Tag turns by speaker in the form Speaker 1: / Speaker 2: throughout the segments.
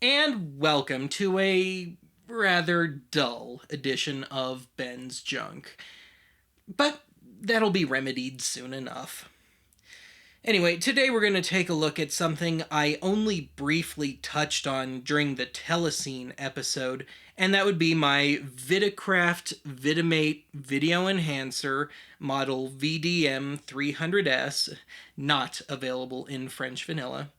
Speaker 1: and welcome to a rather dull edition of Ben's Junk. But that'll be remedied soon enough. Anyway, today we're going to take a look at something I only briefly touched on during the Telescene episode, and that would be my Vidicraft Vidimate video enhancer model VDM300S, not available in French vanilla.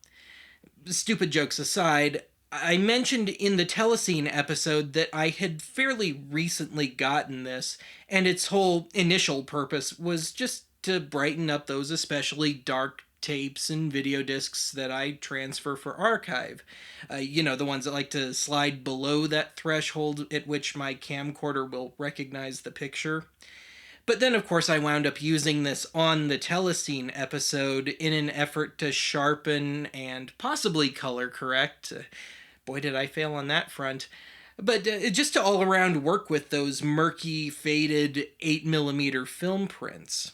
Speaker 1: Stupid jokes aside, I mentioned in the Telescene episode that I had fairly recently gotten this, and its whole initial purpose was just to brighten up those especially dark tapes and video discs that I transfer for archive. The ones that like to slide below that threshold at which my camcorder will recognize the picture. But then, of course, I wound up using this on the Telescene episode in an effort to sharpen and possibly color correct. Boy, did I fail on that front. But just to all around work with those murky, faded 8mm film prints.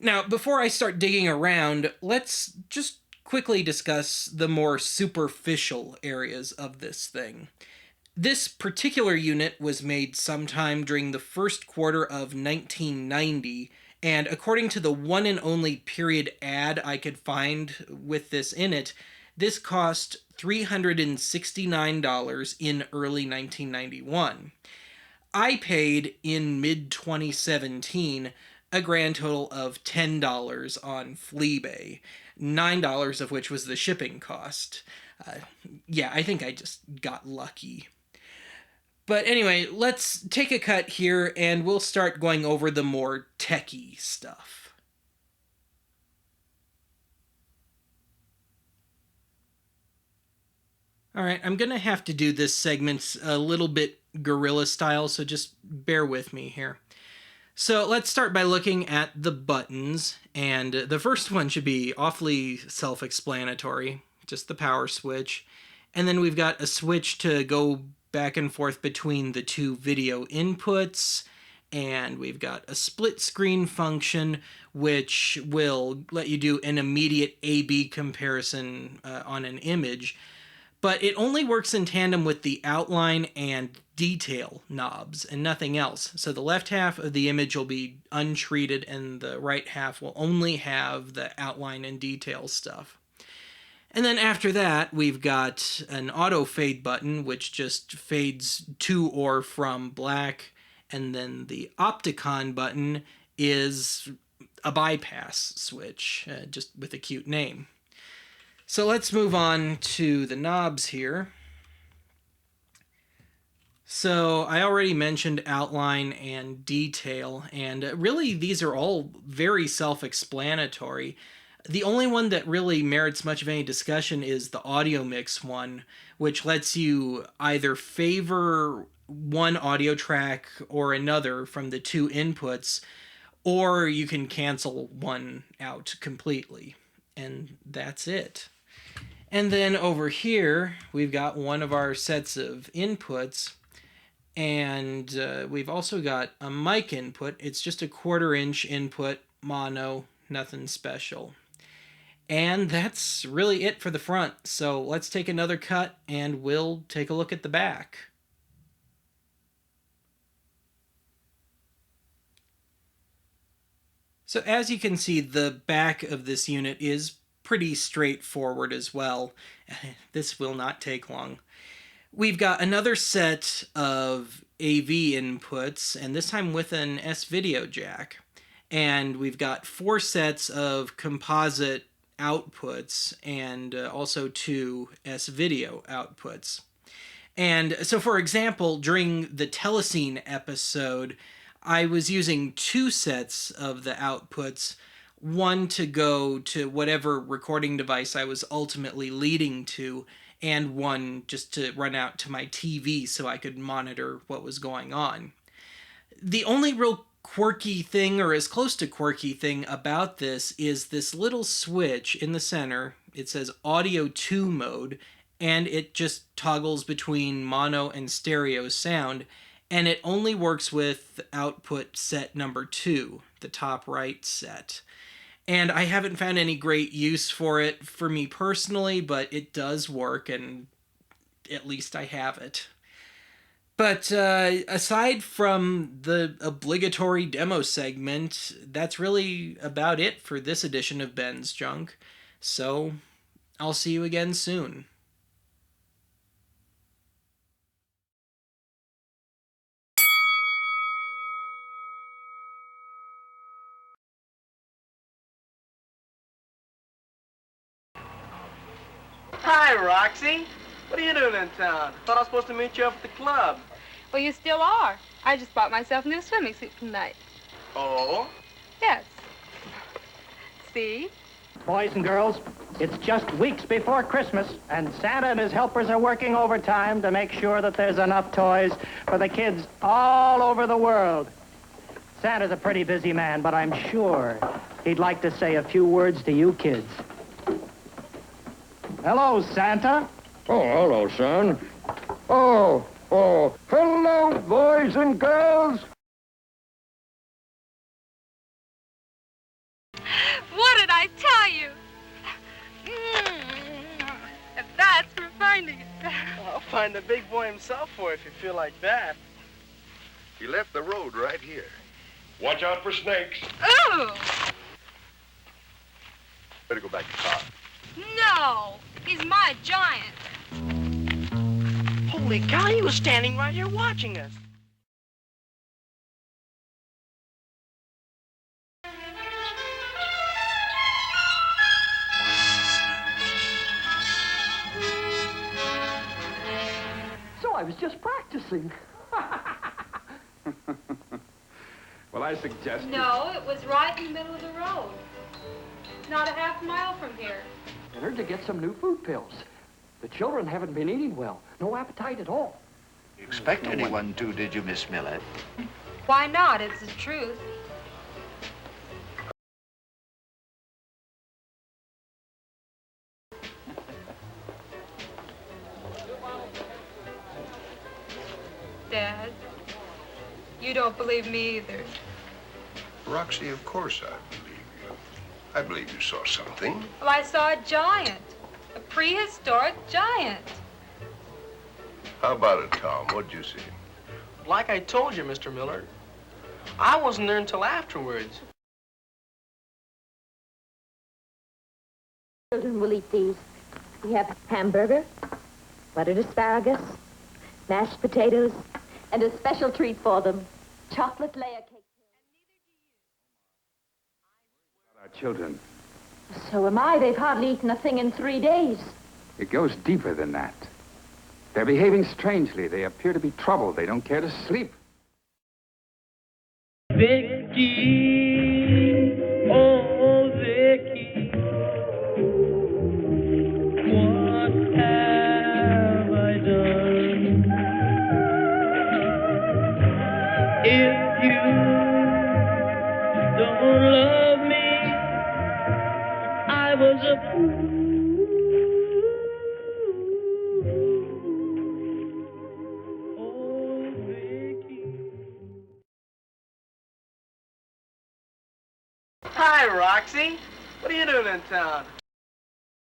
Speaker 1: Now, before I start digging around, let's just quickly discuss the more superficial areas of this thing. This particular unit was made sometime during the first quarter of 1990, and according to the one and only period ad I could find with this in it, this cost $369 in early 1991. I paid in mid-2017 a grand total of $10 on Fleabay, $9 of which was the shipping cost. I think I just got lucky. But anyway, let's take a cut here and we'll start going over the more techie stuff. Alright, I'm going to have to do this segment a little bit guerrilla style, so just bear with me here. So let's start by looking at the buttons, and the first one should be awfully self-explanatory, just the power switch. And then we've got a switch to go back and forth between the two video inputs, and we've got a split screen function which will let you do an immediate A/B comparison on an image, but it only works in tandem with the outline and detail knobs and nothing else. So the left half of the image will be untreated and the right half will only have the outline and detail stuff. And then after that, we've got an auto fade button, which just fades to or from black. And then the Opticon button is a bypass switch, just with a cute name. So let's move on to the knobs here. So I already mentioned outline and detail, and really these are all very self-explanatory. The only one that really merits much of any discussion is the audio mix one, which lets you either favor one audio track or another from the two inputs, or you can cancel one out completely. And that's it. And then over here, we've got one of our sets of inputs, and we've also got a mic input. It's just a 1/4" input, mono, nothing special. And that's really it for the front. So let's take another cut and we'll take a look at the back. So as you can see, the back of this unit is pretty straightforward as well. This will not take long. We've got another set of AV inputs, and this time with an S-Video jack. And we've got 4 sets of composite outputs and also 2 S-Video outputs. And so, for example, during the Telescene episode, I was using 2 sets of the outputs, one to go to whatever recording device I was ultimately leading to, and one just to run out to my TV so I could monitor what was going on. The only real quirky thing, or as close to quirky thing, about this is this little switch in the center. It says Audio 2 mode, and it just toggles between mono and stereo sound, and it only works with output set number 2, the top right set. And I haven't found any great use for it for me personally, but it does work, and at least I have it. But aside from the obligatory demo segment, that's really about it for this edition of Ben's Junk. So, I'll see you again soon.
Speaker 2: Hi, Roxy. What are you doing in town? Thought I was supposed to meet you up at the club.
Speaker 3: Well, you still are. I just bought myself a new swimming suit tonight.
Speaker 2: Oh?
Speaker 3: Yes. See?
Speaker 4: Boys and girls, it's just weeks before Christmas, and Santa and his helpers are working overtime to make sure that there's enough toys for the kids all over the world. Santa's a pretty busy man, but I'm sure he'd like to say a few words to you kids. Hello, Santa.
Speaker 5: Oh, hello, son. Oh, hello, boys and girls.
Speaker 3: What did I tell you? And that's for finding it.
Speaker 2: I'll find the big boy himself for you if you feel like that.
Speaker 5: He left the road right here. Watch out for snakes.
Speaker 3: Ooh!
Speaker 5: Better go back to the car.
Speaker 3: No! He's my giant.
Speaker 2: Holy cow, he was standing right here watching us.
Speaker 4: So I was just practicing.
Speaker 5: Well, I suggest...
Speaker 3: No, it was right in the middle of the road. Not a half mile from here.
Speaker 4: Better to get some new food pills. The children haven't been eating well. No appetite at all.
Speaker 6: You expect anyone to, did you, Miss Miller?
Speaker 3: Why not? It's the truth. Dad, you don't believe me either.
Speaker 5: Roxy, of course I believe you. I believe you saw something.
Speaker 3: Well, I saw a giant. A prehistoric giant.
Speaker 5: How about it, Tom? What'd you see?
Speaker 2: Like I told you, Mr. Miller, I wasn't there until afterwards.
Speaker 7: Children will eat these. We have hamburger, buttered asparagus, mashed potatoes, and a special treat for them, chocolate layer cake.
Speaker 8: Our children.
Speaker 7: So am I. They've hardly eaten a thing in 3 days.
Speaker 8: It goes deeper than that. They're behaving strangely. They appear to be troubled. They don't care to sleep.
Speaker 9: Vicky, oh Vicky, what have I done? If you don't love me, I was a fool.
Speaker 2: Hi, Roxy. What are you doing in town?